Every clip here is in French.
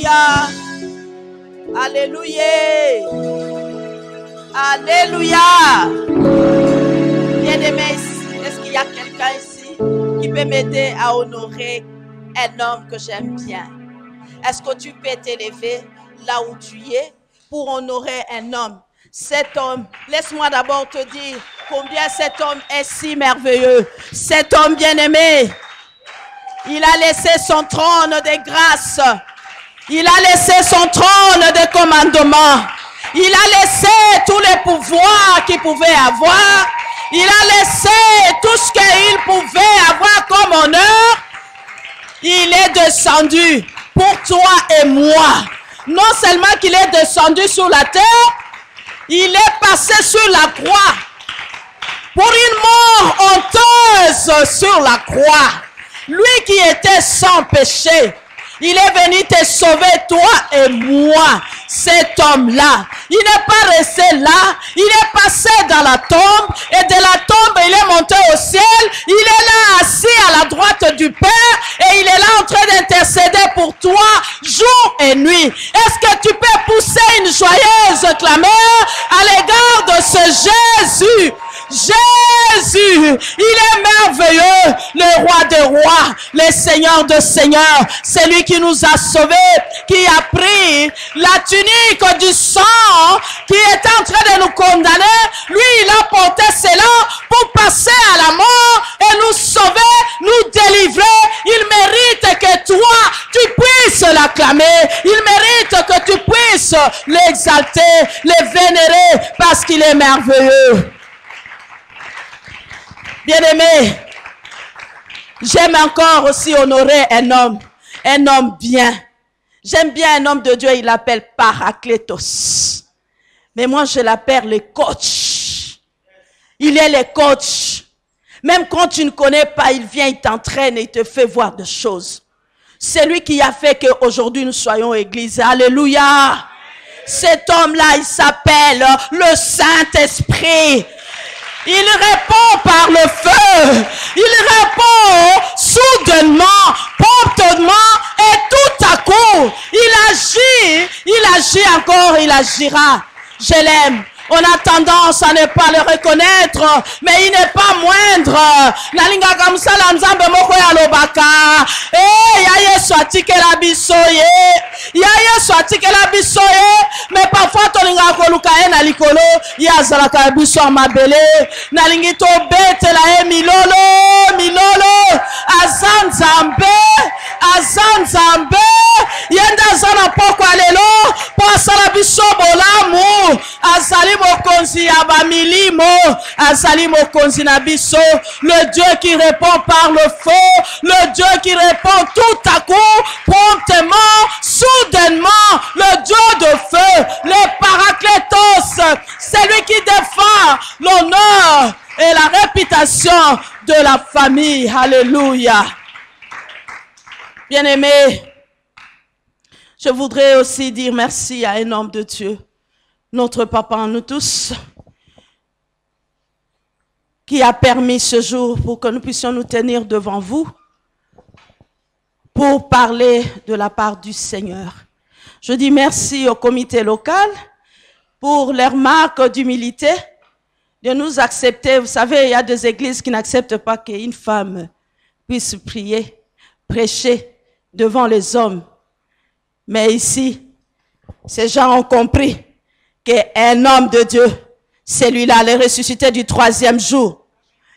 Alléluia. Alléluia. Alléluia. Bien-aimé, est-ce qu'il y a quelqu'un ici qui peut m'aider à honorer un homme que j'aime bien? Est-ce que tu peux t'élever là où tu es pour honorer un homme? Cet homme, laisse-moi d'abord te dire combien cet homme est si merveilleux. Cet homme bien-aimé, il a laissé son trône de grâce. Il a laissé son trône de commandement. Il a laissé tous les pouvoirs qu'il pouvait avoir. Il a laissé tout ce qu'il pouvait avoir comme honneur. Il est descendu pour toi et moi. Non seulement qu'il est descendu sur la terre, il est passé sur la croix pour une mort honteuse sur la croix. Lui qui était sans péché, il est venu te sauver, toi et moi. Cet homme-là, il n'est pas resté là, il est passé dans la tombe et de la tombe, il est monté au ciel. Il est là assis à la droite du Père et il est là en train d'intercéder pour toi jour et nuit. Est-ce que tu peux pousser une joyeuse clameur à l'égard de ce Jésus? Jésus, il est merveilleux, le roi des rois, le seigneur de seigneurs, c'est lui qui nous a sauvés, qui a pris la tunique du sang qui était en train de nous condamner. Lui, il a porté cela pour passer à la mort et nous sauver, nous délivrer. Il mérite que toi, tu puisses l'acclamer. Il mérite que tu puisses l'exalter, le vénérer parce qu'il est merveilleux. Bien-aimé, j'aime encore aussi honorer un homme bien. J'aime bien un homme de Dieu, il l'appelle Parakletos. Mais moi, je l'appelle le coach. Il est le coach. Même quand tu ne connais pas, il vient, il t'entraîne et il te fait voir des choses. C'est lui qui a fait qu'aujourd'hui nous soyons église. Alléluia. Cet homme-là, il s'appelle le Saint-Esprit. Il répond par le feu. Il répond soudainement, promptement et tout à coup. Il agit encore, il agira. Je l'aime. On a tendance à ne pas le reconnaître, mais il n'est pas moindre. Nalinga kamsa la nzambe moko ya lobaka. Ya Yesu atikela biso ye. Ya Yesu atikela biso ye. Mais parfois tolinga koluka ye na likolo, ya azalaka biso amabele. Nalingi to betela ye milolo. Azanzambe. Yenda zana poko alelo. Pasala biso bolamu. Azali mokonzi ya bamilimo, azali mokonzi na biso, le Dieu qui répond par le feu, le Dieu qui répond tout à coup, promptement, soudainement, le Dieu de feu, le Parakletos, c'est lui qui défend l'honneur et la réputation de la famille. Alléluia. Bien-aimé, je voudrais aussi dire merci à un homme de Dieu, notre papa en nous tous, qui a permis ce jour pour que nous puissions nous tenir devant vous pour parler de la part du Seigneur. Je dis merci au comité local pour leur marque d'humilité, de nous accepter. Vous savez, il y a des églises qui n'acceptent pas qu'une femme puisse prier, prêcher devant les hommes. Mais ici, ces gens ont compris qu'un homme de Dieu, celui-là, le ressuscité du 3e jour,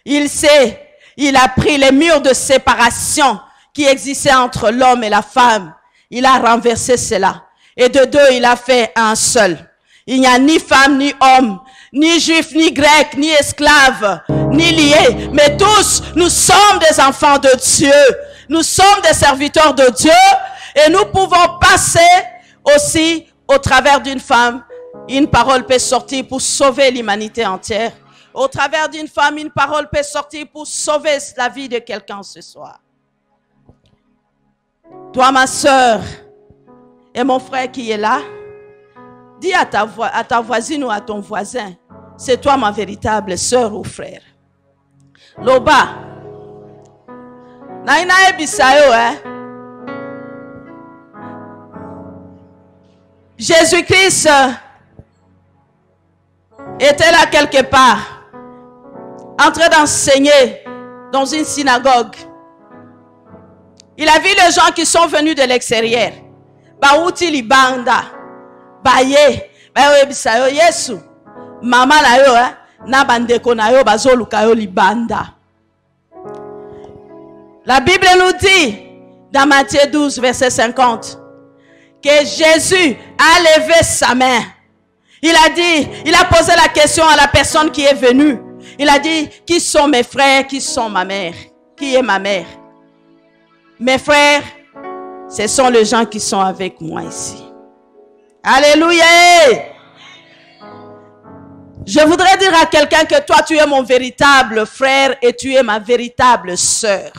il sait, il a pris les murs de séparation qui existaient entre l'homme et la femme. Il a renversé cela. Et de deux, il a fait un seul. Il n'y a ni femme, ni homme, ni juif, ni grec, ni esclave, ni lié. Mais tous, nous sommes des enfants de Dieu. Nous sommes des serviteurs de Dieu. Et nous pouvons passer aussi au travers d'une femme. Une parole peut sortir pour sauver l'humanité entière. Au travers d'une femme, une parole peut sortir pour sauver la vie de quelqu'un ce soir. Toi, ma sœur, et mon frère qui est là, dis à ta voisine ou à ton voisin, c'est toi ma véritable sœur ou frère. Loba, naina ebisayo, Jésus-Christ était là quelque part, en train d'enseigner dans une synagogue. Il a vu les gens qui sont venus de l'extérieur. Bauti libanda, baye, baye bisayo Yesu, mama na yo, na bandeko na yo bazoluka yo libanda. La Bible nous dit dans Matthieu 12 verset 50 que Jésus a levé sa main. Il a dit, il a posé la question à la personne qui est venue. Il a dit, qui sont mes frères, qui sont ma mère? Qui est ma mère? Mes frères, ce sont les gens qui sont avec moi ici. Alléluia! Je voudrais dire à quelqu'un que toi, tu es mon véritable frère et tu es ma véritable sœur.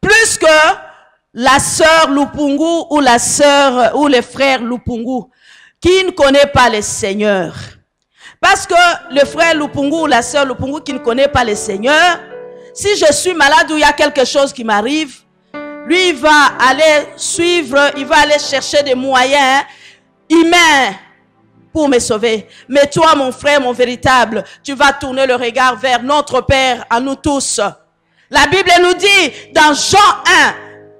Plus que la sœur Lupungu ou la sœur ou le frère Lupungu qui ne connaît pas le Seigneur. Parce que le frère Lupungu ou la sœur Lupungu qui ne connaît pas le Seigneur, si je suis malade ou il y a quelque chose qui m'arrive, lui il va aller suivre, il va aller chercher des moyens humains pour me sauver. Mais toi, mon frère, mon véritable, tu vas tourner le regard vers notre Père, à nous tous. La Bible nous dit dans Jean 1,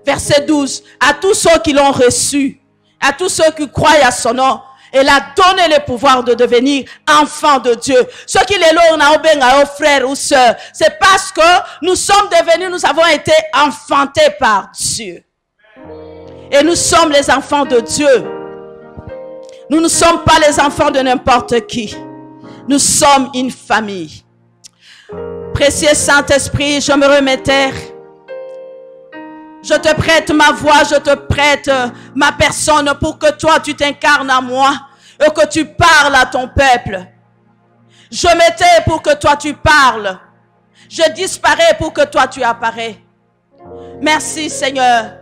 verset 12, à tous ceux qui l'ont reçu, à tous ceux qui croient à son nom, elle a donné le pouvoir de devenir enfants de Dieu. Ceux qui les l'ont frères ou sœurs, c'est parce que nous sommes devenus, nous avons été enfantés par Dieu. Et nous sommes les enfants de Dieu. Nous ne sommes pas les enfants de n'importe qui. Nous sommes une famille. Précieux Saint-Esprit, je me remets terre. Je te prête ma voix, je te prête ma personne pour que toi tu t'incarnes à moi et que tu parles à ton peuple. Je me tais pour que toi tu parles. Je disparais pour que toi tu apparais. Merci Seigneur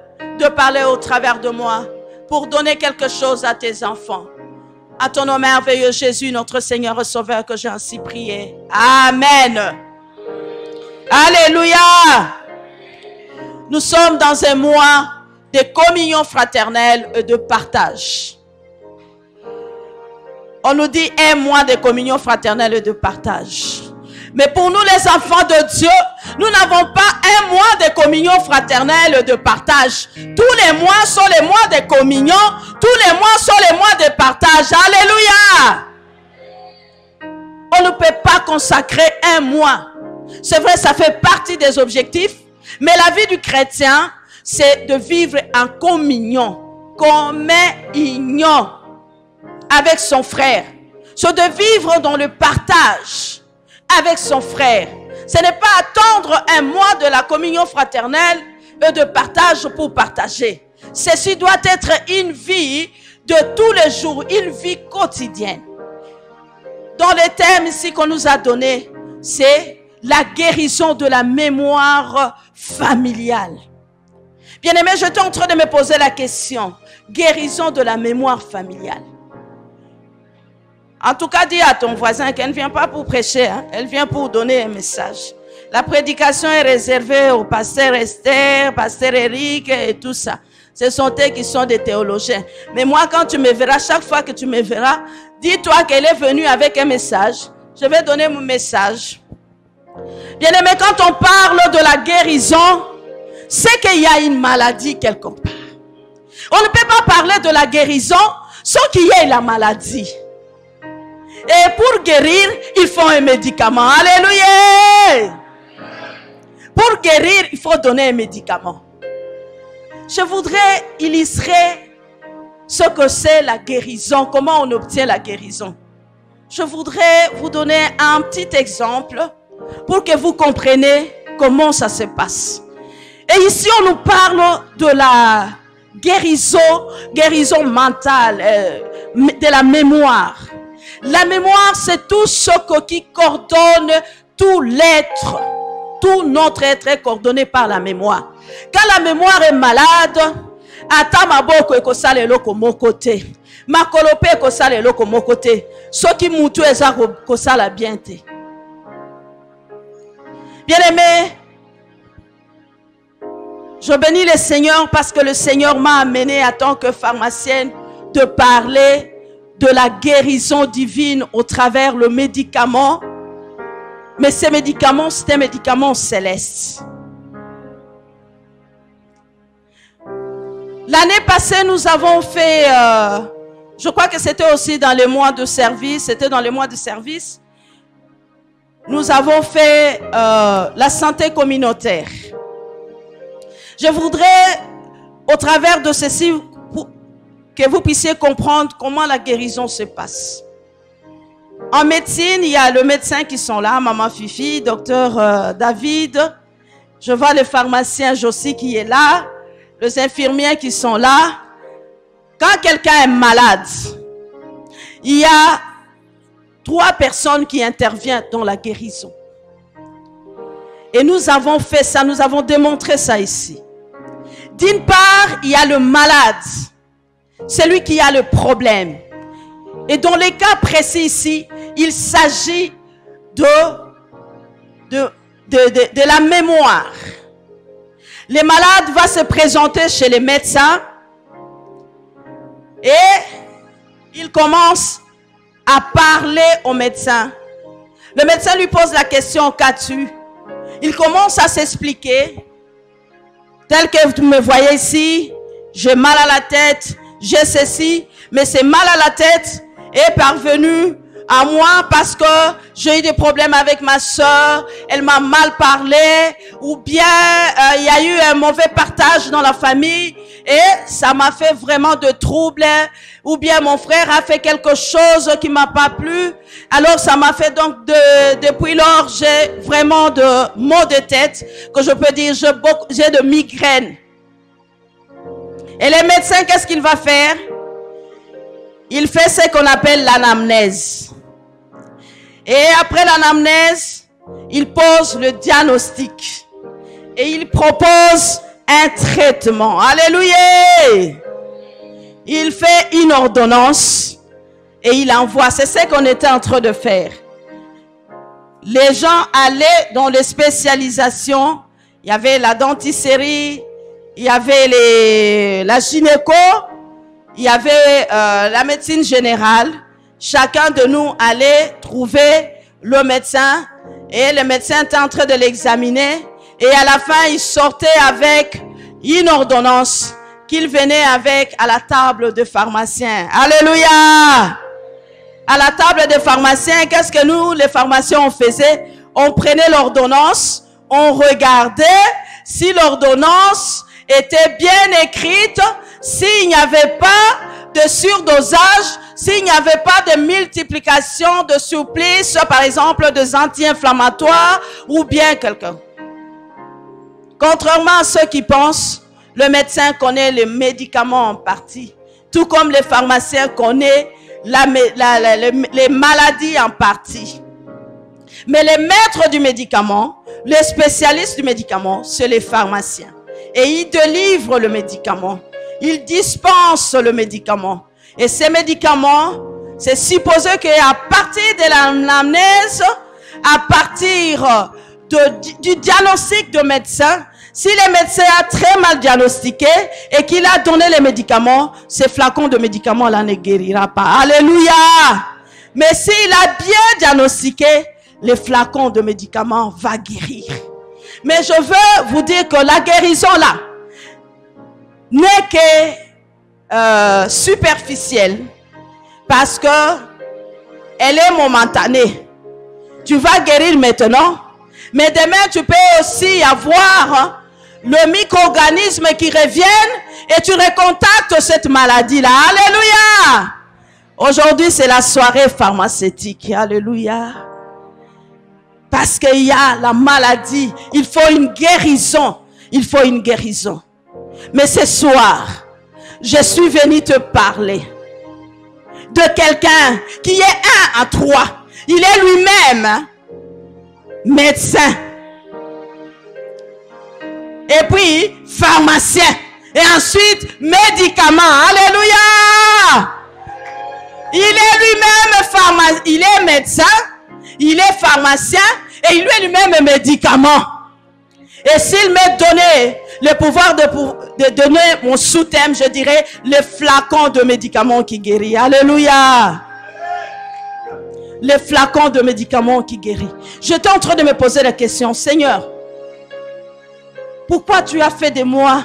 de parler au travers de moi pour donner quelque chose à tes enfants. À ton nom merveilleux Jésus, notre Seigneur et Sauveur, que j'ai ainsi prié. Amen. Alléluia. Nous sommes dans un mois de communion fraternelle et de partage. On nous dit un mois de communion fraternelle et de partage. Mais pour nous les enfants de Dieu, nous n'avons pas un mois de communion fraternelle et de partage. Tous les mois sont les mois de communion. Tous les mois sont les mois de partage. Alléluia. On ne peut pas consacrer un mois. C'est vrai, ça fait partie des objectifs. Mais la vie du chrétien, c'est de vivre en communion avec son frère. C'est de vivre dans le partage avec son frère. Ce n'est pas attendre un mois de la communion fraternelle et de partage pour partager. Ceci doit être une vie de tous les jours, une vie quotidienne. Dans les thèmes ici qu'on nous a donnés, c'est la guérison de la mémoire familiale. Bien-aimé, j'étais en train de me poser la question. Guérison de la mémoire familiale. En tout cas, dis à ton voisin qu'elle ne vient pas pour prêcher, hein? Elle vient pour donner un message. La prédication est réservée au pasteur Esther, pasteur Eric et tout ça. Ce sont eux qui sont des théologiens. Mais moi, quand tu me verras, chaque fois que tu me verras, dis-toi qu'elle est venue avec un message. Je vais donner mon message. Bien-aimé, quand on parle de la guérison, c'est qu'il y a une maladie quelque part. On ne peut pas parler de la guérison sans qu'il y ait la maladie. Et pour guérir, il faut un médicament. Alléluia! Pour guérir, il faut donner un médicament. Je voudrais illustrer ce que c'est la guérison, comment on obtient la guérison. Je voudrais vous donner un petit exemple pour que vous compreniez comment ça se passe. Et ici, on nous parle de la guérison mentale, de la mémoire. La mémoire, c'est tout ce qui coordonne tout l'être. Tout notre être est coordonné par la mémoire. Quand la mémoire est malade, ata maboko ekosala eloko moko te. Makolope ekosala eloko moko te. Soki mutu eza kosala bien te. Bien-aimé, je bénis le Seigneur parce que le Seigneur m'a amené en tant que pharmacienne de parler de la guérison divine au travers le médicament. Mais ces médicaments, c'est un médicament céleste. L'année passée, nous avons fait, je crois que c'était aussi dans les mois de service, nous avons fait la santé communautaire. Je voudrais, au travers de ceci, que vous puissiez comprendre comment la guérison se passe. En médecine, il y a le médecin qui sont là, Maman Fifi, docteur David. Je vois le pharmacien Josie qui est là, les infirmiers qui sont là. Quand quelqu'un est malade, il y a 3 personnes qui interviennent dans la guérison. Et nous avons fait ça, nous avons démontré ça ici. D'une part, il y a le malade, celui qui a le problème. Et dans les cas précis ici, il s'agit de la mémoire. Le malade va se présenter chez les médecins et il commence à parler au médecin. Le médecin lui pose la question, qu'as-tu? Il commence à s'expliquer. Tel que vous me voyez ici, j'ai mal à la tête, j'ai ceci, mais ce mal à la tête est parvenu à moi parce que j'ai eu des problèmes avec ma soeur, elle m'a mal parlé, ou bien il y a eu un mauvais partage dans la famille et ça m'a fait vraiment de troubles, ou bien mon frère a fait quelque chose qui m'a pas plu, alors ça m'a fait donc depuis lors j'ai vraiment de maux de tête, que je peux dire j'ai de migraines. Et les médecins, qu'est-ce qu'il va faire? Il fait ce qu'on appelle l'anamnèse. Et après l'anamnèse, il pose le diagnostic. Et il propose un traitement. Alléluia! Il fait une ordonnance et il envoie. C'est ce qu'on était en train de faire. Les gens allaient dans les spécialisations. Il y avait la dentisterie, il y avait la gynéco, il y avait la médecine générale. Chacun de nous allait trouver le médecin et le médecin était en train de l'examiner. Et à la fin, il sortait avec une ordonnance qu'il venait avec à la table de pharmacien. Alléluia! À la table de pharmacien, qu'est-ce que nous, les pharmaciens, on faisait? On prenait l'ordonnance, on regardait si l'ordonnance était bien écrite, s'il n'y avait pas de surdosage, s'il n'y avait pas de multiplication de supplices, par exemple des anti-inflammatoires ou bien quelqu'un. Contrairement à ceux qui pensent, le médecin connaît les médicaments en partie, tout comme les pharmaciens connaissent les maladies en partie. Mais les maîtres du médicament, les spécialistes du médicament, c'est les pharmaciens. Et ils délivrent le médicament. Ils dispensent le médicament. Et ces médicaments, c'est supposé qu'à partir de l'anamnèse, à partir du diagnostic de médecin, si le médecin a très mal diagnostiqué et qu'il a donné les médicaments, ces flacons de médicaments là ne guérira pas. Alléluia! Mais s'il a bien diagnostiqué, les flacons de médicaments vont guérir. Mais je veux vous dire que la guérison là n'est que superficielle parce que elle est momentanée. Tu vas guérir maintenant, mais demain tu peux aussi avoir le micro-organisme qui revienne et tu recontactes cette maladie là. Alléluia! Aujourd'hui c'est la soirée pharmaceutique. Alléluia! Parce qu'il y a la maladie, il faut une guérison. Il faut une guérison. Mais ce soir, je suis venu te parler de quelqu'un qui est un à 3. Il est lui-même médecin. Et puis, pharmacien. Et ensuite, médicament. Alléluia! Il est lui-même pharmacien. Il est médecin. Il est pharmacien et il est lui-même médicament. Et s'il m'est donné le pouvoir de donner mon sous-thème, je dirais le flacon de médicaments qui guérit. Alléluia. Le flacon de médicaments qui guérit. J'étais en train de me poser la question, Seigneur, pourquoi tu as fait de moi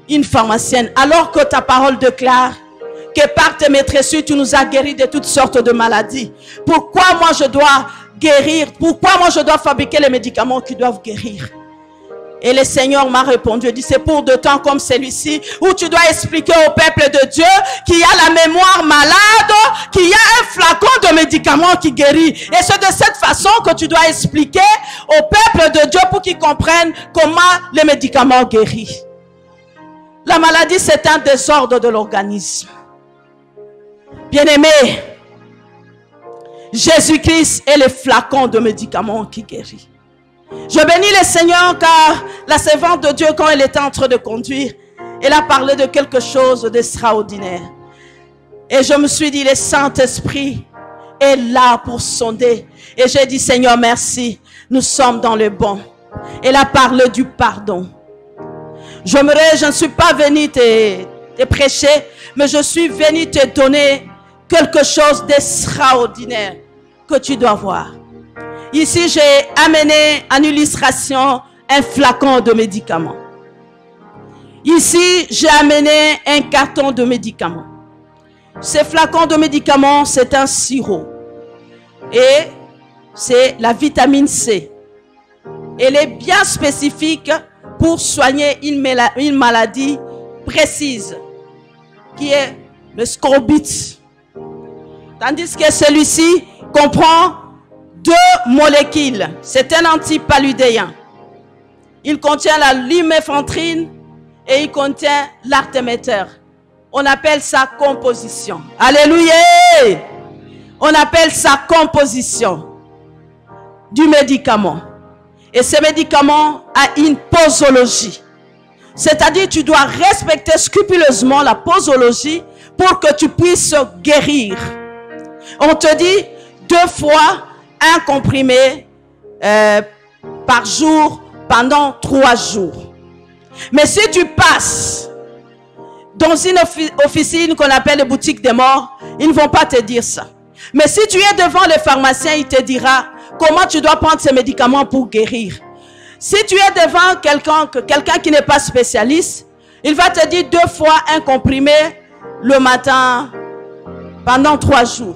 une pharmacienne alors que ta parole déclare que par tes maîtresses, tu nous as guéris de toutes sortes de maladies? Pourquoi moi je dois guérir? Pourquoi moi je dois fabriquer les médicaments qui doivent guérir? Et le Seigneur m'a répondu, il dit, c'est pour de temps comme celui-ci où tu dois expliquer au peuple de Dieu qu'il y a la mémoire malade, qu'il y a un flacon de médicaments qui guérit. Et c'est de cette façon que tu dois expliquer au peuple de Dieu pour qu'ils comprennent comment les médicaments guérissent. La maladie, c'est un désordre de l'organisme. Bien-aimé, Jésus-Christ est le flacon de médicaments qui guérit. Je bénis le Seigneur car la servante de Dieu, quand elle était en train de conduire, elle a parlé de quelque chose d'extraordinaire. Et je me suis dit, le Saint-Esprit est là pour sonder. Et j'ai dit, Seigneur, merci. Nous sommes dans le bon. Elle a parlé du pardon. Je ne suis pas venu te prêcher, mais je suis venu te donner quelque chose d'extraordinaire que tu dois voir. Ici, j'ai amené en illustration un flacon de médicaments. Ici, j'ai amené un carton de médicaments. Ce flacon de médicaments, c'est un sirop. Et c'est la vitamine C. Elle est bien spécifique pour soigner une maladie précise, qui est le scorbut. Tandis que celui-ci comprend 2 molécules. C'est un antipaludéen. Il contient la luméfantrine et il contient l'artéméter. On appelle ça composition. Alléluia! On appelle ça composition du médicament. Et ce médicament a une posologie. C'est-à-dire tu dois respecter scrupuleusement la posologie pour que tu puisses guérir. On te dit 2 fois un comprimé par jour pendant 3 jours. Mais si tu passes dans une officine qu'on appelle les boutiques des morts, ils ne vont pas te dire ça. Mais si tu es devant le pharmacien, il te dira comment tu dois prendre ces médicaments pour guérir. Si tu es devant quelqu'un qui n'est pas spécialiste, il va te dire 2 fois un comprimé le matin pendant 3 jours.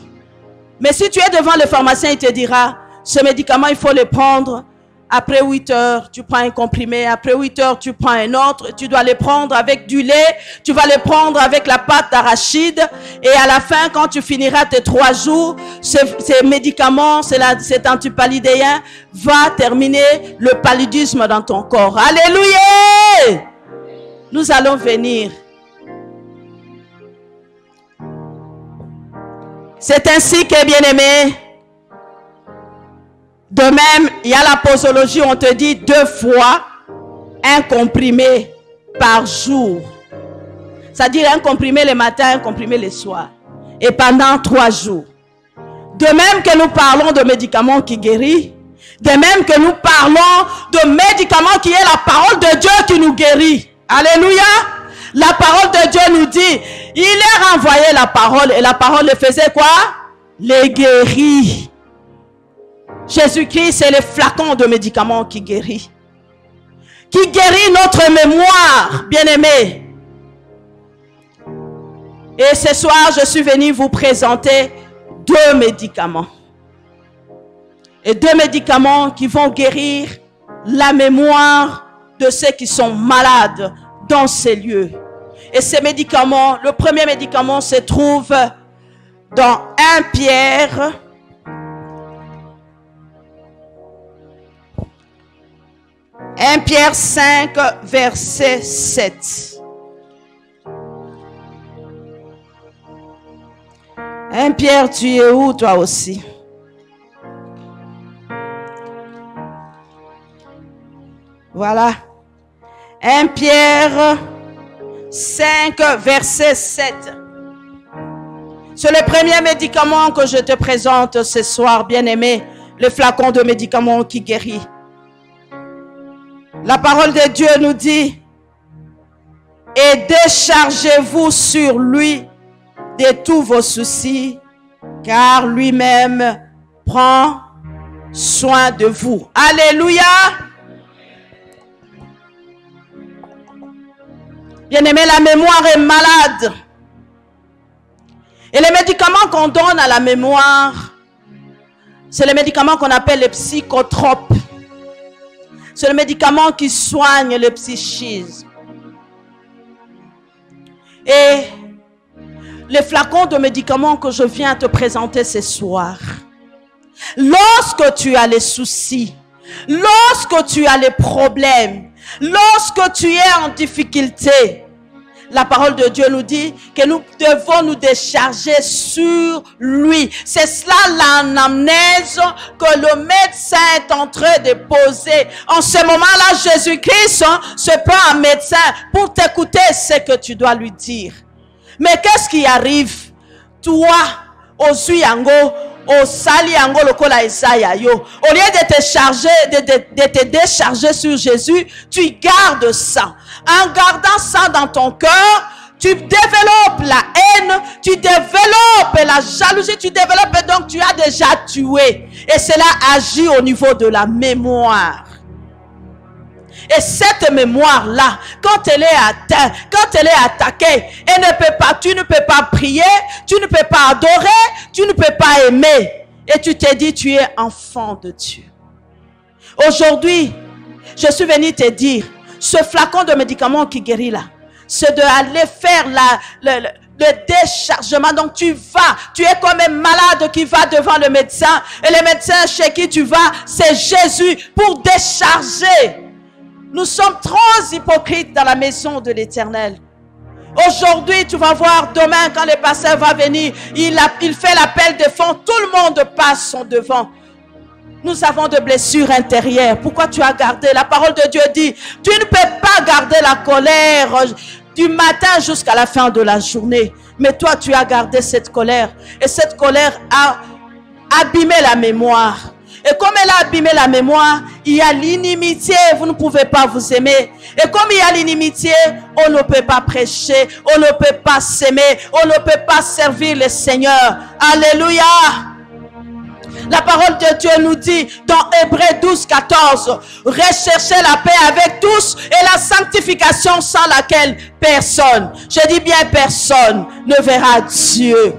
Mais si tu es devant le pharmacien, il te dira, ce médicament, il faut le prendre. Après 8 heures, tu prends un comprimé. Après 8 heures, tu prends un autre. Tu dois le prendre avec du lait. Tu vas le prendre avec la pâte d'arachide. Et à la fin, quand tu finiras tes 3 jours, ces médicaments, cet antipaludéen va terminer le paludisme dans ton corps. Alléluia! Nous allons venir. C'est ainsi que, bien-aimé, de même, il y a la posologie, on te dit 2 fois un comprimé par jour. C'est-à-dire un comprimé le matin, un comprimé le soir. Et pendant 3 jours. De même que nous parlons de médicaments qui guérissent, de même que nous parlons de médicaments qui est la parole de Dieu qui nous guérit. Alléluia! La parole de Dieu nous dit, il leur envoyé la parole et la parole le faisait quoi? Les guérit. Jésus-Christ, c'est le flacon de médicaments qui guérit. Qui guérit notre mémoire, bien-aimés. Et ce soir, je suis venu vous présenter 2 médicaments. Et 2 médicaments qui vont guérir la mémoire de ceux qui sont malades dans ces lieux. Et ces médicaments, le premier médicament se trouve dans 1 Pierre. 1 Pierre 5, verset 7. 1 Pierre, tu es où toi aussi? Voilà. 1 Pierre 5, verset 7. C'est le premier médicament que je te présente ce soir, bien-aimé. Le flacon de médicaments qui guérit. La parole de Dieu nous dit, et déchargez-vous sur lui de tous vos soucis, car lui-même prend soin de vous. Alléluia. Bien-aimé, la mémoire est malade. Et les médicaments qu'on donne à la mémoire, c'est les médicaments qu'on appelle les psychotropes. C'est le médicament qui soigne le psychisme. Et les flacons de médicaments que je viens te présenter ce soir, lorsque tu as les soucis, lorsque tu as les problèmes, lorsque tu es en difficulté, la parole de Dieu nous dit que nous devons nous décharger sur lui. C'est cela l'anamnèse que le médecin est en train de poser. En ce moment-là, Jésus-Christ se prend un médecin pour t'écouter ce que tu dois lui dire. Mais qu'est-ce qui arrive? Toi, au Suyango, au Saliango, lokola Isaiah yo, au lieu de te charger, de te décharger sur Jésus, tu gardes ça. En gardant ça dans ton cœur, tu développes la haine, tu développes la jalousie, tu développes, donc tu as déjà tué. Et cela agit au niveau de la mémoire. Et cette mémoire-là, quand elle est atteinte, quand elle est attaquée, tu ne peux pas prier, tu ne peux pas adorer, tu ne peux pas aimer. Et tu te dis, tu es enfant de Dieu. Aujourd'hui, je suis venu te dire, ce flacon de médicaments qui guérit là, c'est d'aller faire le déchargement. Donc tu es comme un malade qui va devant le médecin. Et le médecin chez qui tu vas, c'est Jésus pour décharger. Nous sommes trop hypocrites dans la maison de l'Éternel. Aujourd'hui, tu vas voir demain quand le pasteur va venir, il fait l'appel de fond, tout le monde passe son devant. Nous avons des blessures intérieures. Pourquoi tu as gardé? La parole de Dieu dit, tu ne peux pas garder la colère du matin jusqu'à la fin de la journée. Mais toi, tu as gardé cette colère. Et cette colère a abîmé la mémoire. Et comme elle a abîmé la mémoire, il y a l'inimitié, vous ne pouvez pas vous aimer. Et comme il y a l'inimitié, on ne peut pas prêcher, on ne peut pas s'aimer, on ne peut pas servir le Seigneur. Alléluia. La parole de Dieu nous dit dans Hébreux 12, 14, recherchez la paix avec tous et la sanctification sans laquelle personne, je dis bien personne, ne verra Dieu.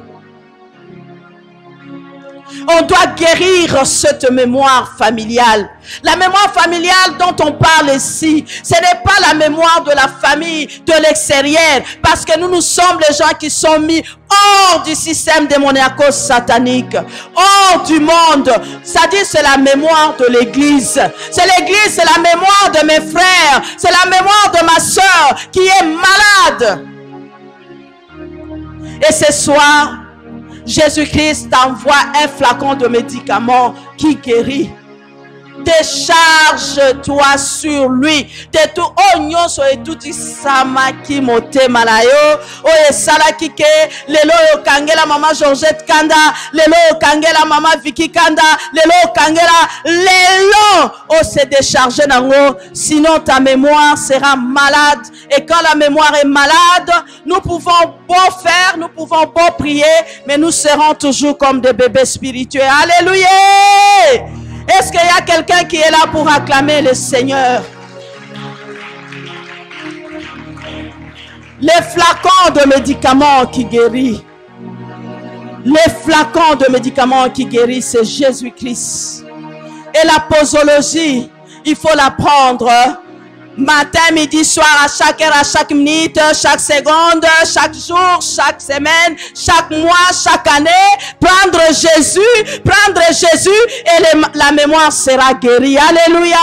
On doit guérir cette mémoire familiale. La mémoire familiale dont on parle ici, ce n'est pas la mémoire de la famille de l'extérieur. Parce que nous sommes les gens qui sont mis hors du système démoniaco-satanique, hors du monde. C'est-à-dire c'est la mémoire de l'église. C'est l'église, c'est la mémoire de mes frères. C'est la mémoire de ma soeur qui est malade. Et ce soir, Jésus-Christ t'envoie un flacon de médicaments qui guérit. Décharge-toi sur lui. De tout oignon so et tout samaki mote malayo. Oye salaki ke lelo kangela mama Georgette Kanda, lelo kangela mama Vicky Kanda, lelo kangela lelo o se décharger nango, sinon ta mémoire sera malade. Et quand la mémoire est malade, nous pouvons beau faire, nous pouvons beau prier, mais nous serons toujours comme des bébés spirituels. Alléluia. Est-ce qu'il y a quelqu'un qui est là pour acclamer le Seigneur? Les flacons de médicaments qui guérissent. Les flacons de médicaments qui guérissent, c'est Jésus-Christ. Et la posologie, il faut la prendre matin, midi, soir, à chaque heure, à chaque minute, chaque seconde, chaque jour, chaque semaine, chaque mois, chaque année. Prendre Jésus et la mémoire sera guérie. Alléluia.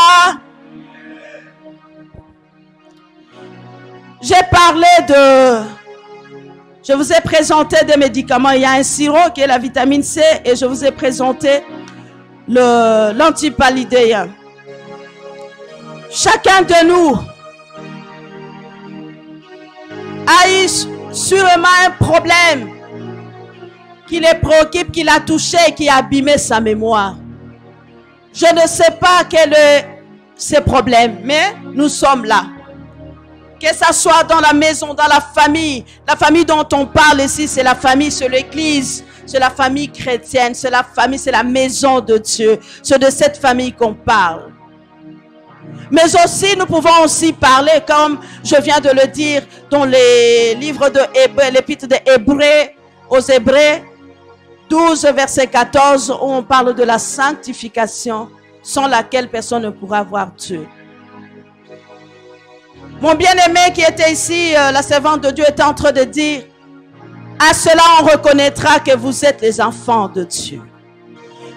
Je vous ai présenté des médicaments. Il y a un sirop qui est la vitamine C et je vous ai présenté l'antipalidéen. Chacun de nous a eu sûrement un problème qui les préoccupe, qui l'a touché, qui a abîmé sa mémoire. Je ne sais pas quelle est ces problèmes. Mais nous sommes là. Que ça soit dans la maison, dans la famille dont on parle ici, c'est la famille, c'est l'église, c'est la famille chrétienne, c'est la famille, c'est la maison de Dieu. C'est de cette famille qu'on parle. Mais aussi, nous pouvons aussi parler, comme je viens de le dire, dans les livres de l'épître des Hébreux, aux Hébreux, 12, verset 14, où on parle de la sanctification, sans laquelle personne ne pourra voir Dieu. Mon bien-aimé qui était ici, la servante de Dieu était en train de dire, à cela on reconnaîtra que vous êtes les enfants de Dieu.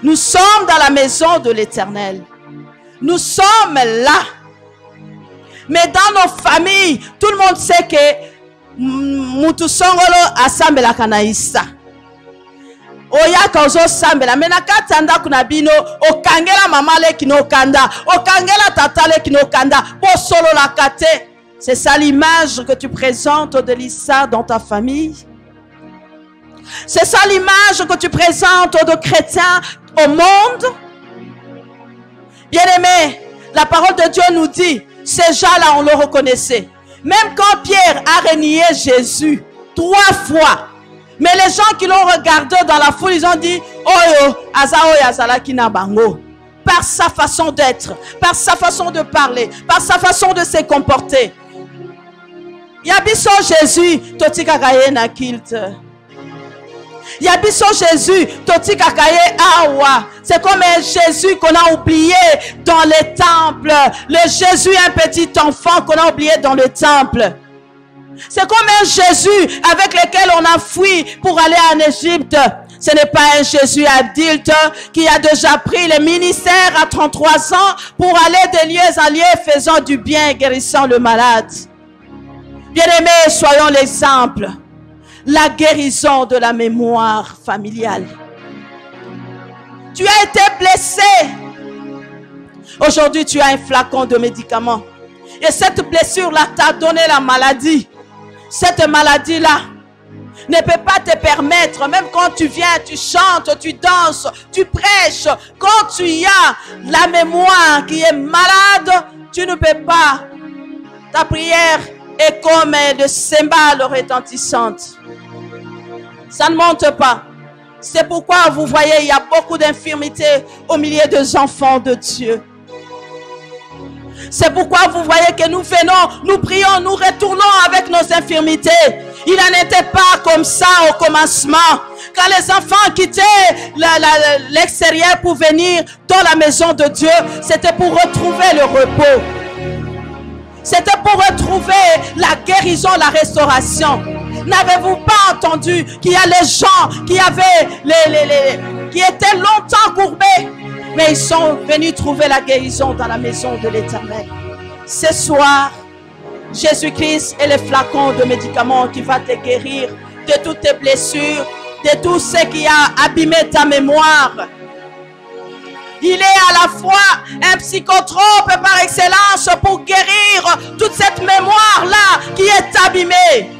Nous sommes dans la maison de l'Éternel. Nous sommes là. Mais dans nos familles, tout le monde sait que Mutusongolo assemble la kanaïsa. Oya kauzo sambela mena katanda kuna bino okangela mamale kino kanda okangela tatale kino kanda po solo la kate. C'est ça l'image que tu présentes de l'Issa dans ta famille. C'est ça l'image que tu présentes de chrétiens au monde. Bien-aimé, la parole de Dieu nous dit, ces gens-là on le reconnaissait. Même quand Pierre a renié Jésus 3 fois. Mais les gens qui l'ont regardé dans la foule, ils ont dit, Oyo, Azao Yazala Kinabango. Par sa façon d'être, par sa façon de parler, par sa façon de se comporter. Yabiso Jésus, Toti Kakaye na kilt. Yabiso Jésus, Toti Kakaye Awa. C'est comme un Jésus qu'on a oublié dans les temples. Le Jésus, un petit enfant qu'on a oublié dans le temple. C'est comme un Jésus avec lequel on a fui pour aller en Égypte. Ce n'est pas un Jésus adulte qui a déjà pris le ministère à 33 ans pour aller de lieu en lieu faisant du bien et guérissant le malade. Bien-aimés, soyons l'exemple. La guérison de la mémoire familiale. Tu as été blessé. Aujourd'hui, tu as un flacon de médicaments. Et cette blessure-là t'a donné la maladie. Cette maladie-là ne peut pas te permettre, même quand tu viens, tu chantes, tu danses, tu prêches, quand tu as la mémoire qui est malade, tu ne peux pas. Ta prière est comme de cymbales retentissantes. Ça ne monte pas. C'est pourquoi vous voyez, il y a beaucoup d'infirmités au milieu des enfants de Dieu. C'est pourquoi vous voyez que nous venons, nous prions, nous retournons avec nos infirmités. Il n'en était pas comme ça au commencement. Quand les enfants quittaient l'extérieur pour venir dans la maison de Dieu, c'était pour retrouver le repos. C'était pour retrouver la guérison, la restauration. N'avez-vous pas entendu qu'il y a les gens qui avaient qui étaient longtemps courbés? Mais ils sont venus trouver la guérison dans la maison de l'Éternel. Ce soir, Jésus-Christ est le flacon de médicaments qui va te guérir de toutes tes blessures, de tout ce qui a abîmé ta mémoire. Il est à la fois un psychotrope par excellence pour guérir toute cette mémoire-là qui est abîmée.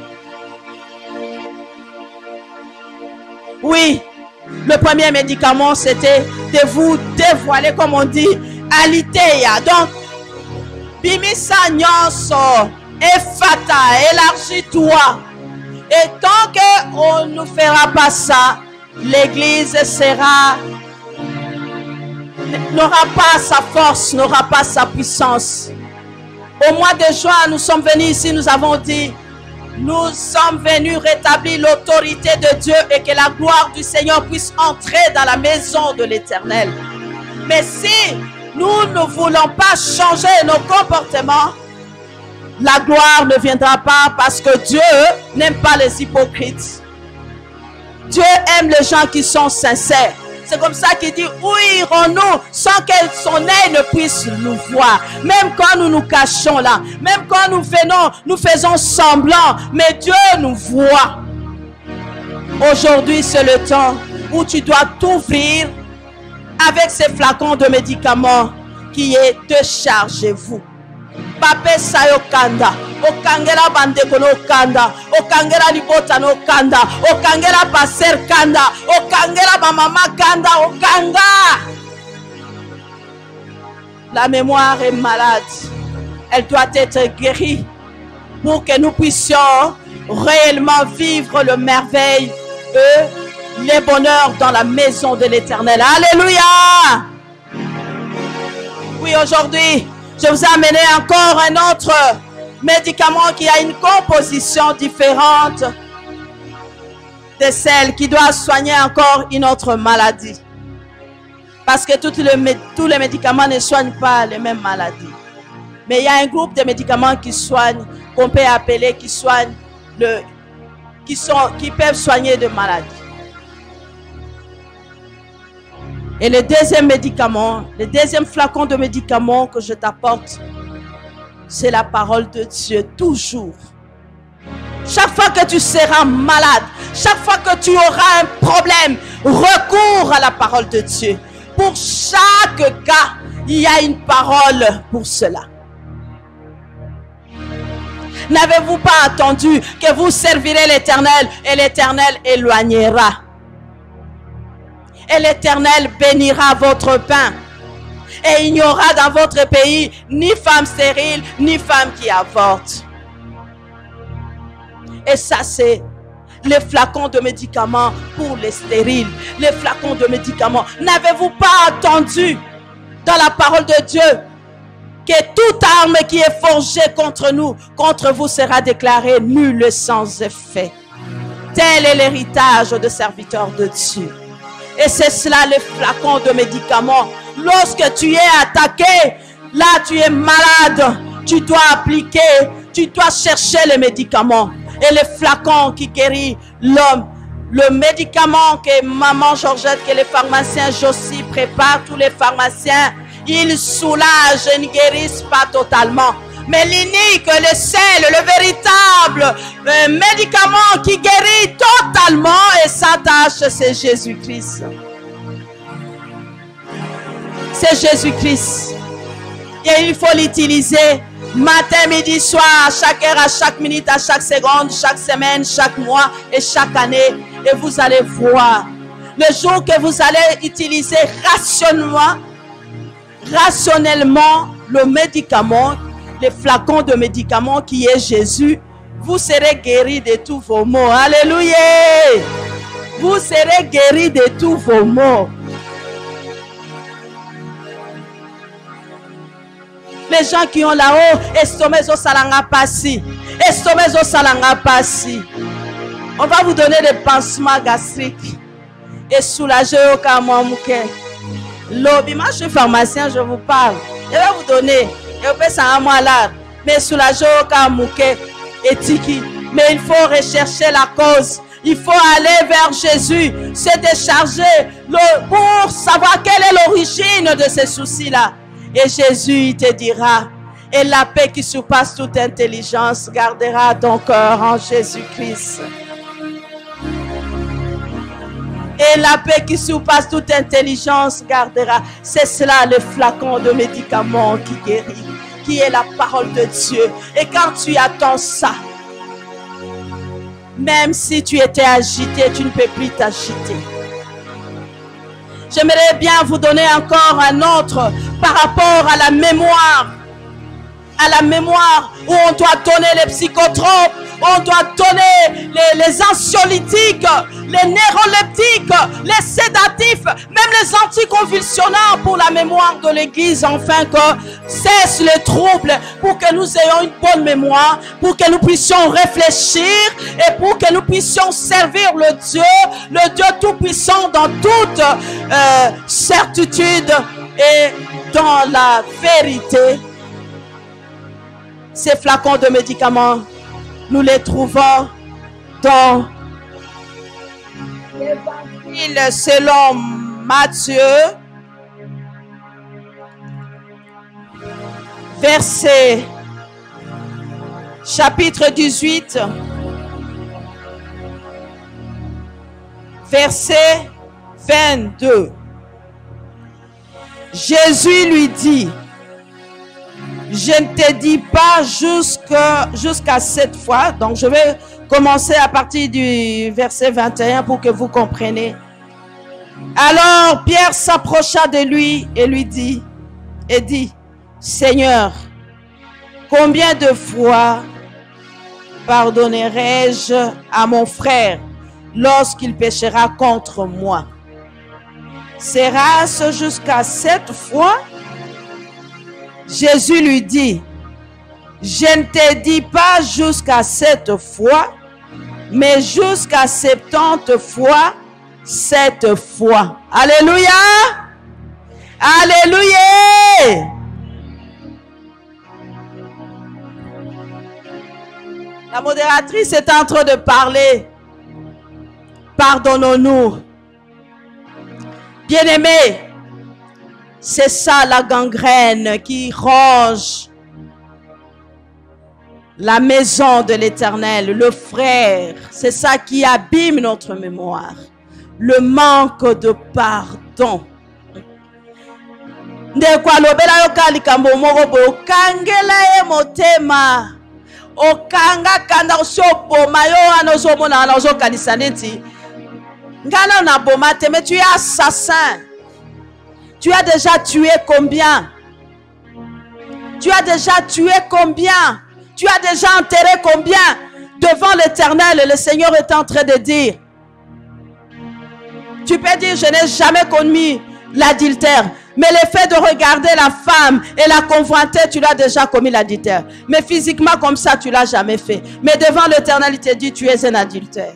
Oui. Le premier médicament, c'était de vous dévoiler, comme on dit, aliteya. Donc, bimisa nyonso, efata, élargis-toi. Et tant qu'on ne fera pas ça, l'église n'aura pas sa force, n'aura pas sa puissance. Au mois de juin, nous sommes venus ici, nous avons dit, nous sommes venus rétablir l'autorité de Dieu et que la gloire du Seigneur puisse entrer dans la maison de l'Éternel. Mais si nous ne voulons pas changer nos comportements, la gloire ne viendra pas parce que Dieu n'aime pas les hypocrites. Dieu aime les gens qui sont sincères. C'est comme ça qu'il dit, où irons-nous sans que son œil ne puisse nous voir? Même quand nous nous cachons là, même quand nous venons, nous faisons semblant, mais Dieu nous voit. Aujourd'hui, c'est le temps où tu dois t'ouvrir avec ces flacons de médicaments qui est de chargez-vous. Pape sayo kanda, okangela bandeko no kanda, okangela libota no kanda, okangela passer kanda, okangela mama kanda, okanga. La mémoire est malade. Elle doit être guérie pour que nous puissions réellement vivre le merveille et les bonheurs dans la maison de l'Éternel. Alléluia! Oui, aujourd'hui, je vous ai amené encore un autre médicament qui a une composition différente de celle qui doit soigner encore une autre maladie. Parce que tous les médicaments ne soignent pas les mêmes maladies. Mais il y a un groupe de médicaments qui soignent, qu'on peut appeler, qui peuvent soigner de maladies. Et le deuxième médicament, le deuxième flacon de médicament que je t'apporte, c'est la parole de Dieu, toujours. Chaque fois que tu seras malade, chaque fois que tu auras un problème, recours à la parole de Dieu. Pour chaque cas, il y a une parole pour cela. N'avez-vous pas attendu que vous servirez l'Éternel et l'Éternel éloignera? Et l'Éternel bénira votre pain. Et il n'y aura dans votre pays ni femme stérile, ni femme qui avorte. Et ça, c'est les flacons de médicaments pour les stériles. Les flacons de médicaments. N'avez-vous pas entendu dans la parole de Dieu que toute arme qui est forgée contre nous, contre vous sera déclarée nulle sans effet? Tel est l'héritage des serviteurs de Dieu. Et c'est cela les flacons de médicaments. Lorsque tu es attaqué, là tu es malade, tu dois appliquer, tu dois chercher les médicaments. Et les flacons qui guérissent l'homme. Le médicament que maman Georgette, que les pharmaciens Josie préparent, tous les pharmaciens, ils soulagent et ne guérissent pas totalement. Mais l'unique, le seul, le véritable médicament qui guérit totalement et sans tâche, c'est Jésus-Christ. C'est Jésus-Christ. Et il faut l'utiliser matin, midi, soir, à chaque heure, à chaque minute, à chaque seconde, chaque semaine, chaque mois et chaque année. Et vous allez voir, le jour que vous allez utiliser rationnellement le médicament, les flacons de médicaments qui est Jésus, vous serez guéris de tous vos maux. Alléluia! Vous serez guéris de tous vos maux. Les gens qui ont là-haut, estomac salanga passi. Estomac salanga passi. On va vous donner des pansements gastriques et soulager au camouke. Lobby, moi je suis pharmacien, je vous parle. Je vais vous donner. Et vous ça à moi là. Mais soulager au camouke et tiki. Mais il faut rechercher la cause. Il faut aller vers Jésus, se décharger pour savoir quelle est l'origine de ces soucis-là. Et Jésus te dira, et la paix qui surpasse toute intelligence gardera ton cœur en Jésus-Christ. Et la paix qui surpasse toute intelligence gardera. C'est cela le flacon de médicaments qui guérit, qui est la parole de Dieu. Et quand tu attends ça, même si tu étais agité, tu ne peux plus t'agiter. J'aimerais bien vous donner encore un autre par rapport à la mémoire. À la mémoire où on doit donner les psychotropes, on doit donner les anxiolytiques, les neuroleptiques, les sédatifs, même les anticonvulsonnants pour la mémoire de l'Église, afin que cesse le trouble, pour que nous ayons une bonne mémoire, pour que nous puissions réfléchir et pour que nous puissions servir le Dieu Tout-Puissant dans toute certitude et dans la vérité. Ces flacons de médicaments, nous les trouvons dans l'Évangile selon Matthieu, chapitre 18, verset 22. Jésus lui dit: je ne te dis pas jusqu'à cette fois. Donc, je vais commencer à partir du verset 21 pour que vous compreniez. Alors, Pierre s'approcha de lui et lui dit, Seigneur, combien de fois pardonnerai-je à mon frère lorsqu'il péchera contre moi? Sera-ce jusqu'à 7 fois? Jésus lui dit, je ne te dis pas jusqu'à 7 fois, mais jusqu'à 70 fois, 7 fois. Alléluia! Alléluia! La modératrice est en train de parler. Pardonnons-nous. Bien-aimés, c'est ça la gangrène qui ronge la maison de l'Éternel, le frère. C'est ça qui abîme notre mémoire. Le manque de pardon. Okanga kanda osopoma yo anozomona anozokanisa neti ngana na boma te, mais tu es assassin. Tu as déjà tué combien? Tu as déjà tué combien? Tu as déjà enterré combien? Devant l'Éternel, le Seigneur est en train de dire. Tu peux dire, je n'ai jamais commis l'adultère. Mais le fait de regarder la femme et la convoiter, tu l'as déjà commis l'adultère. Mais physiquement comme ça, tu l'as jamais fait. Mais devant l'Éternel, il te dit, tu es un adultère.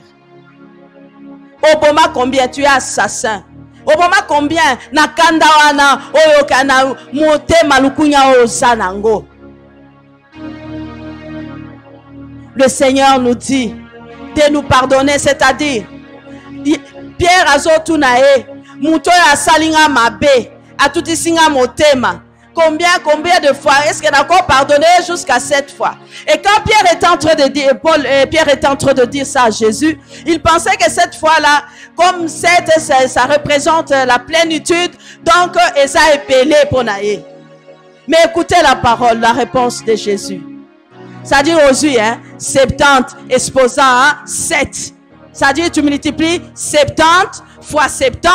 Obama combien? Tu es assassin. Obama combien? Nakanda wana oyokana mote malukunya osanango. Le Seigneur nous dit de nous pardonner, c'est-à-dire Pierre azotunae muto ya salinga mabe atutisinga motema. Combien de fois? Est-ce qu'il a encore pardonné? Jusqu'à 7 fois. Et quand Pierre est en train de dire, Pierre est en train de dire ça à Jésus, il pensait que cette fois-là, comme 7, ça représente la plénitude, donc ça est pelé pour naïe. Mais écoutez la parole, la réponse de Jésus. Ça dit aujourd'hui, 70 exposant à 7. Ça dit tu multiplies 70 fois 70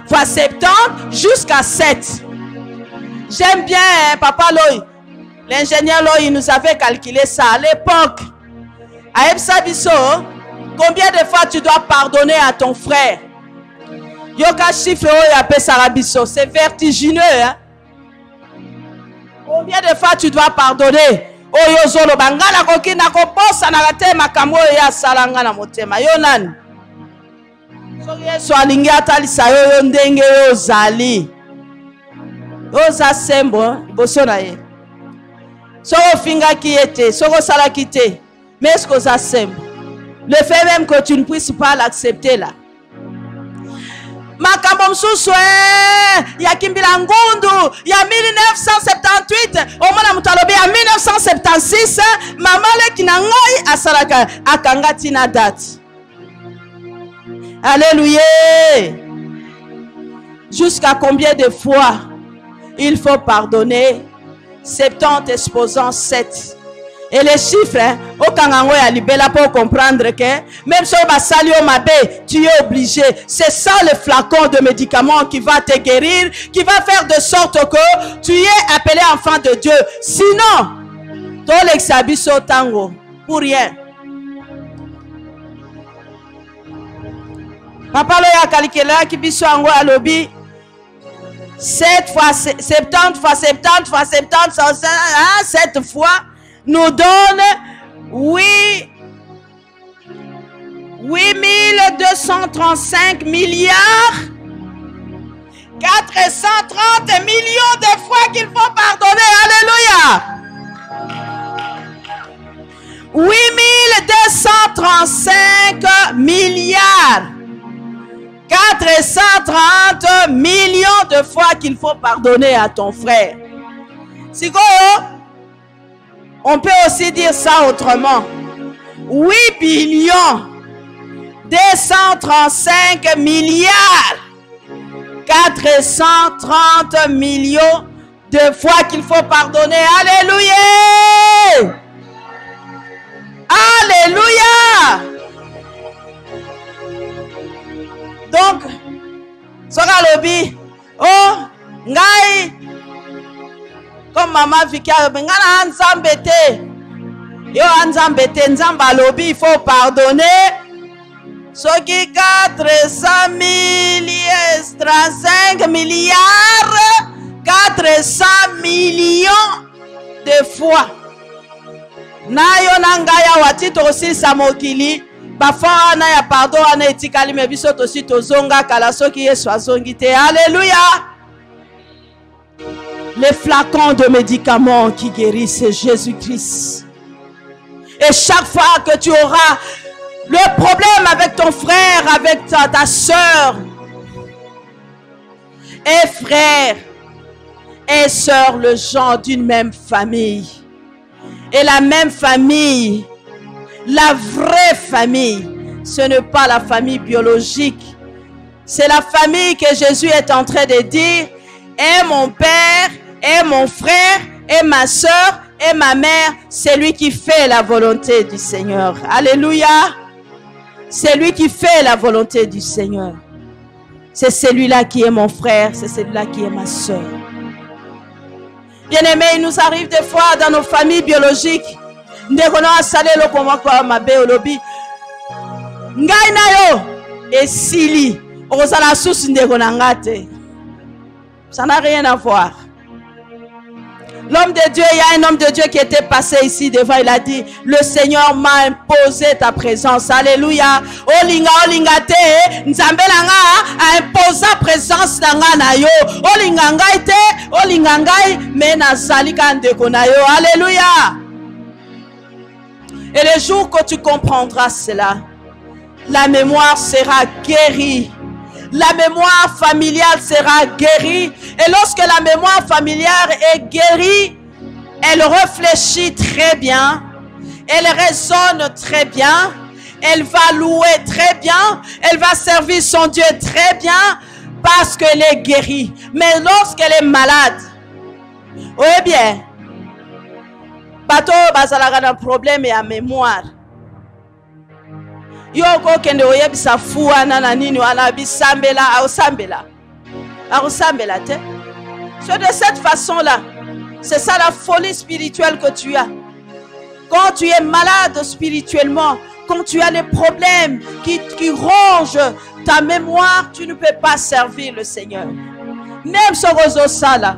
fois 70 jusqu'à 7. J'aime bien Papa Loï. L'ingénieur Loï nous avait calculé ça à l'époque. À Ebsabiso, combien de fois tu dois pardonner à ton frère? Yoka chiffre Sarabiso, c'est vertigineux. Combien de fois tu dois pardonner? Oyo zolo bangala kokina ko posa na gatema kamo ya salanga na motema yo nani so Yesu alingi atalisa yo ndenge yo zali oza sembo boso na ye so finga ki ete so ko sala kite mais est-ce que ça sembo le fait même que tu ne puisses pas l'accepter là makambo msusu ya kimbila ngundu ya 1978 omona mutalobe ya 1976 mama leki na ngai asalaka akangati na date. Alléluia. Jusqu'à combien de fois il faut pardonner? 70 exposant 7. Et les chiffres, au Kangango ya libela pour comprendre que même si on va saluer Mabé, tu es obligé. C'est ça le flacon de médicaments qui va te guérir, qui va faire de sorte que tu es appelé enfant de Dieu. Sinon, ton l'exabiso tango pour rien. Papa loya kalikela ki biso ango alobi 7 fois 70 fois 70 fois 70 7 fois nous donne 8235 milliards 430 millions de fois qu'il faut pardonner. Alléluia. 8235 milliards 430 millions de fois qu'il faut pardonner à ton frère. Si on peut aussi dire ça autrement. 8 billions 235 milliards 430 millions de fois qu'il faut pardonner. Alléluia. Alléluia. Donc, Sora Lobi, oh, ngai Comme maman Vika, ngana nzambete. Yo nzambete nzamba lobi, il faut pardonner. Soki 400 35 milliards, 400 millions de fois. Nayo nangaya watito aussi samokili. Bafa na ya pardon ana etikali me biso tosi tozonga kala soki Yesu azongi te. Alléluia. Les flacons de médicaments qui guérissent, c'est Jésus-Christ. Et chaque fois que tu auras le problème avec ton frère, avec ta soeur, et frère et soeur, le genre d'une même famille. Et la même famille, la vraie famille, ce n'est pas la famille biologique. C'est la famille que Jésus est en train de dire, et mon père, et mon frère, et ma soeur, et ma mère, c'est lui qui fait la volonté du Seigneur. Alléluia. C'est lui qui fait la volonté du Seigneur. C'est celui-là qui est mon frère, c'est celui-là qui est ma soeur. Bien-aimés, il nous arrive des fois dans nos familles biologiques, ça n'a rien à voir. L'homme de Dieu, il y a un homme de Dieu qui était passé ici devant, il a dit, le Seigneur m'a imposé ta présence. Alléluia. Olinga olinga te, nzambe langa a imposé ta présence langa na yo. Olinga ngai te, olinga ngai me nazali kandeko na yo. Alléluia. Et le jour que tu comprendras cela, la mémoire sera guérie. La mémoire familiale sera guérie. Et lorsque la mémoire familiale est guérie, elle réfléchit très bien. Elle raisonne très bien. Elle va louer très bien. Elle va servir son Dieu très bien parce qu'elle est guérie. Mais lorsqu'elle est malade, oui bien, bateau bazalaga un problème et à mémoire. Yoko kende oyebisa fuwa na nini wana bisambela ausambela te. C'est de cette façon-là. C'est ça la folie spirituelle que tu as. Quand tu es malade spirituellement, quand tu as des problèmes qui rongent ta mémoire, tu ne peux pas servir le Seigneur. Même ce roseau ça là,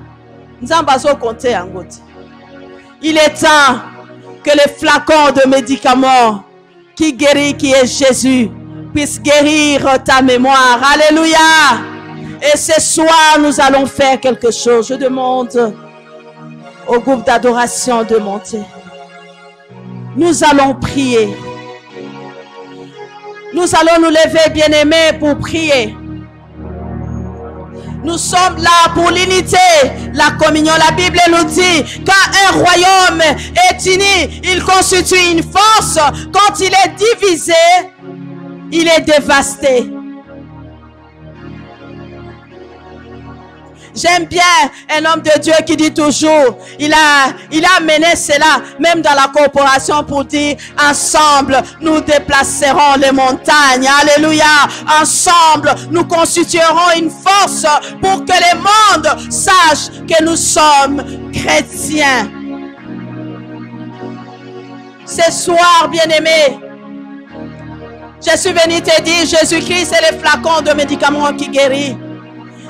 nzambazo compter en goutte. Il est temps que les flacons de médicaments qui guérit, qui est Jésus, puisse guérir ta mémoire. Alléluia. Et ce soir, nous allons faire quelque chose. Je demande au groupe d'adoration de monter. Nous allons prier. Nous allons nous lever, bien-aimés, pour prier. Nous sommes là pour l'unité, la communion. La Bible nous dit quand un royaume est uni, il constitue une force. Quand il est divisé, il est dévasté. J'aime bien un homme de Dieu qui dit toujours, il a mené cela, même dans la corporation, pour dire, ensemble, nous déplacerons les montagnes. Alléluia. Ensemble, nous constituerons une force pour que le monde sache que nous sommes chrétiens. Ce soir, bien-aimés, je suis venu te dire, Jésus-Christ est le flacon de médicaments qui guérit,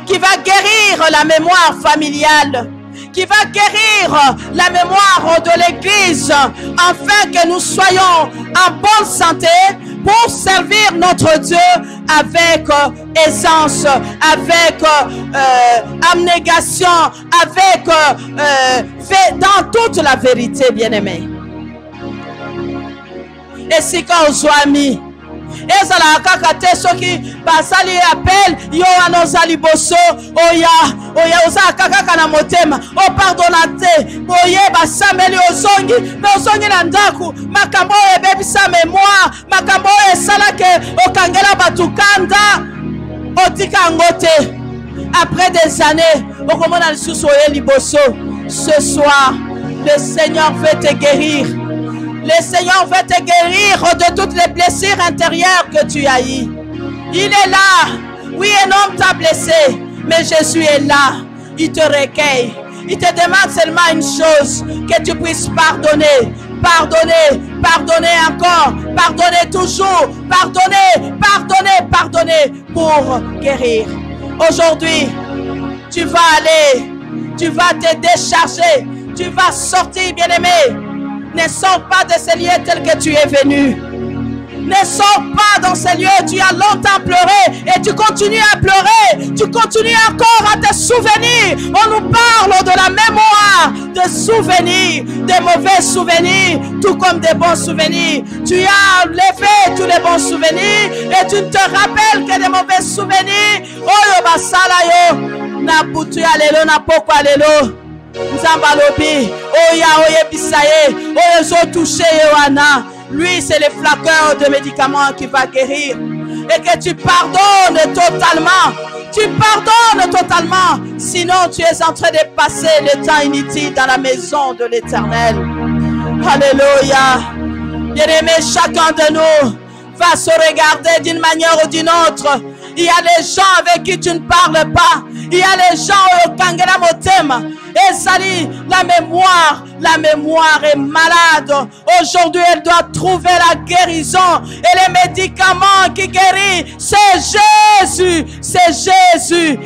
qui va guérir la mémoire familiale, qui va guérir la mémoire de l'Église, afin que nous soyons en bonne santé pour servir notre Dieu avec aisance, avec abnégation, avec dans toute la vérité, bien-aimés. Et si quand on soit mis, et ça la kakate soki basali appel yo anozali boso oya oza kakaka na motema o pardonnate boye basameli ozongi na ndaku makambo ebebisa mémoire makambo esala ke okangela batukanda otika ngote après des années okomona lisusu oye liboso. Ce soir le Seigneur veut te guérir. Le Seigneur veut te guérir de toutes les blessures intérieures que tu as eues. Il est là. Oui, un homme t'a blessé, mais Jésus est là. Il te recueille. Il te demande seulement une chose, que tu puisses pardonner. Pardonner, pardonner encore, pardonner toujours, pardonner, pardonner, pardonner pour guérir. Aujourd'hui, tu vas aller, tu vas te décharger, tu vas sortir, bien-aimé. Ne sors pas de ces lieux tels que tu es venu. Ne sors pas dans ces lieux, tu as longtemps pleuré et tu continues à pleurer, tu continues encore à te souvenir. On nous parle de la mémoire, de souvenirs, des mauvais souvenirs, tout comme des bons souvenirs. Tu as enlevé tous les bons souvenirs et tu ne te rappelles que des mauvais souvenirs. Oh yo basala yo, na butu alelo na poko alelo. Nzambalobi, oya oye bisaye, oye zo touché yoana. Lui, c'est le flaqueur de médicaments qui va guérir. Et que tu pardonnes totalement. Tu pardonnes totalement. Sinon, tu es en train de passer le temps inutile dans la maison de l'Éternel. Alléluia. Bien-aimé, chacun de nous va se regarder d'une manière ou d'une autre. Il y a les gens avec qui tu ne parles pas. Il y a les gens au Kangela Motema. Et Sali, la mémoire est malade. Aujourd'hui, elle doit trouver la guérison. Et les médicaments qui guérissent, c'est Jésus. C'est Jésus.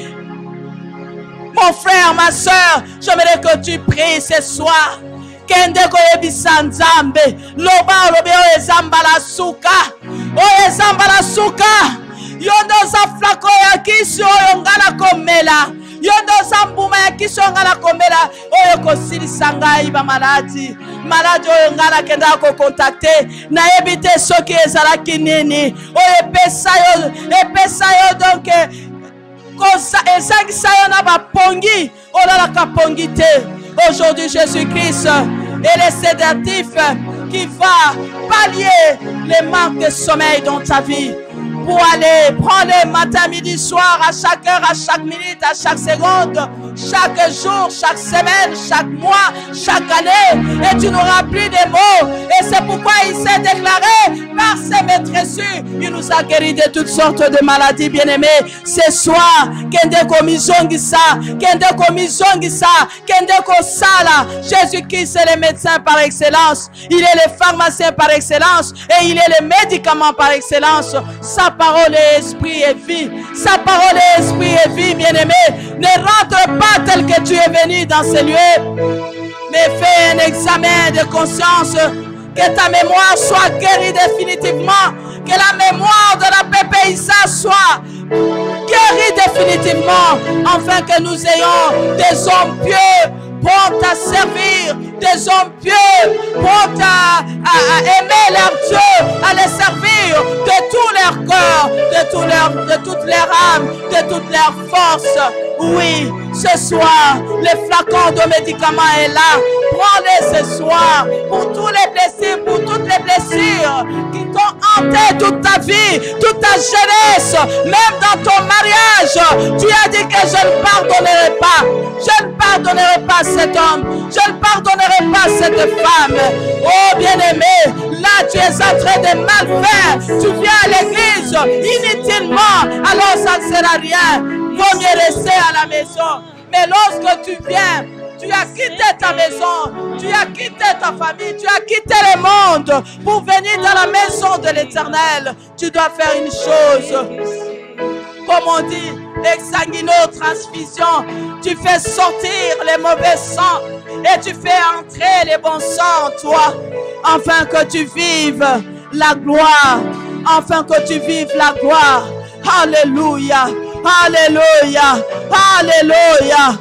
Mon frère, ma soeur, j'aimerais que tu pries ce soir. Kende koyebisa Nzambe. Loba lobe o ezambala suka. O ezambala suka. Yondo za flako ya kiso yongala komela. Yondo za mbuma ya kiso yongala komela. Oyo kosilisa ngai ba maladi. Maladi oyo ngala kenda ko contacter. Na ebite soki ezalaki nini. Oyo epesa yo donc kosa ezangisa yo na ba pongi. Olalaka pongi te. Aujourd'hui Jésus-Christ est le sédatif qui va pallier les manques de sommeil dans ta vie. Pour aller prendre matin, midi, soir, à chaque heure, à chaque minute, à chaque seconde, chaque jour, chaque semaine, chaque mois, chaque année. Et tu n'auras plus de mots. Et c'est pourquoi il s'est déclaré par ses maîtresses. Il nous a guéri de toutes sortes de maladies, bien-aimés. Ce soir, Kendeko Mizongisa, Kendeko Mizongisa, Kendeko Sala. Jésus-Christ est le médecin par excellence. Il est le pharmacien par excellence. Et il est le médicament par excellence. Sa parole est esprit et vie. Sa parole est esprit et vie, bien-aimé. Ne rentre pas tel que tu es venu dans ces lieux. Mais fais un examen de conscience. Que ta mémoire soit guérie définitivement. Que la mémoire de la PPISA soit guérie définitivement. Afin que nous ayons des hommes pieux prompts à servir, des hommes pieux prompts à aimer leur Dieu, à les servir de tout leur cœur, de toute leur âme, de toute leur force. Oui, ce soir, le flacon de médicaments est là. Prends-les ce soir pour tous les blessures, pour toutes les blessures qui t'ont hanté toute ta vie, toute ta jeunesse, même dans ton mariage. Tu as dit que je ne pardonnerai pas. Je ne pardonnerai pas cet homme. Je ne pardonnerai pas cette femme. Oh bien-aimé, là tu es en train de mal faire. Tu viens à l'église inutilement, alors ça ne sert à rien. Vaut mieux rester à la maison. Mais lorsque tu viens, tu as quitté ta maison, tu as quitté ta famille, tu as quitté le monde pour venir dans la maison de l'Éternel. Tu dois faire une chose. Comme on dit, exsanguino-transfusion. Tu fais sortir les mauvais sangs et tu fais entrer les bons sangs en toi. Afin que tu vives la gloire. Afin que tu vives la gloire. Alléluia. Alléluia. Alléluia.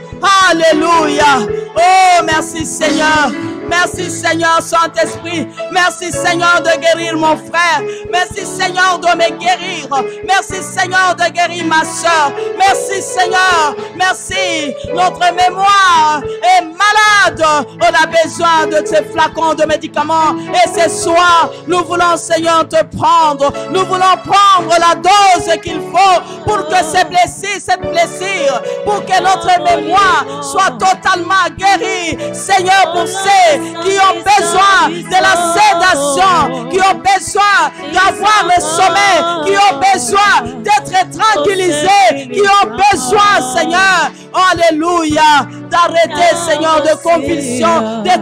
Alléluia. Oh, merci Seigneur. Merci Seigneur Saint-Esprit. Merci Seigneur de guérir mon frère. Merci Seigneur de me guérir. Merci Seigneur de guérir ma soeur. Merci Seigneur. Merci. Notre mémoire est malade, on a besoin de ces flacons de médicaments. Et ce soir, nous voulons, Seigneur, te prendre. Nous voulons prendre la dose qu'il faut pour que cette blessure, pour que notre mémoire soit totalement guérie. Seigneur, pour ceux qui ont besoin de la sédation, qui ont besoin d'avoir le sommeil, qui ont besoin d'être tranquillisés, qui ont besoin, Seigneur, alléluia, d'arrêter, Seigneur, de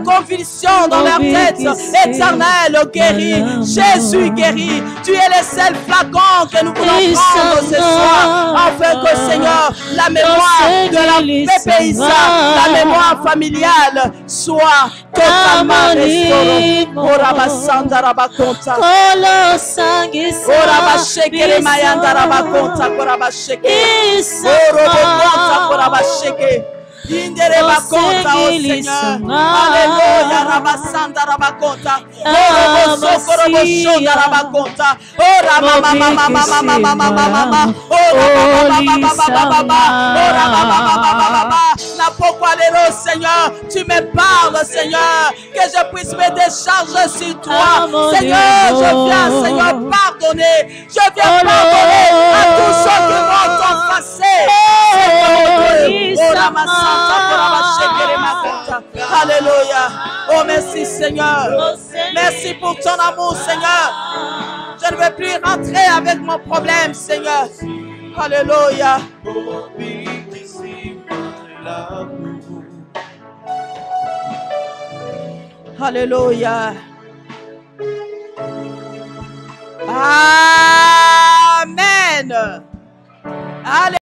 convulsions dans leur tête. Éternel, guéris. Jésus guérit. Tu es le seul flacon que nous voulons prendre ce soir, afin que, Seigneur, la mémoire de la paysanne, la mémoire familiale soit totalement restaurée. Ora basanda rabakonta. Ora bashekere mayanda rabakonta. Ora bashekere. Ora bakonta. Ora bashekere. Indere bakonta, oh Seigneur. Alléluia. Rabasanda rabakonta. Ora bosoko roboshonda rabakonta. Ora mama mama mama mama mama mama. Ora mama mama mama. Ora mama mama mama. La pourquoi les Seigneur, tu me parles, Seigneur, que je puisse me décharger sur toi. Seigneur, je viens, Seigneur, pardonner. Je viens pardonner à tous ceux qui m'ont offensé. Alléluia. Oh, merci, Seigneur. Merci pour ton amour, Seigneur. Je ne veux plus rentrer avec mon problème, Seigneur. Alléluia. Alléluia. Amen. Alléluia.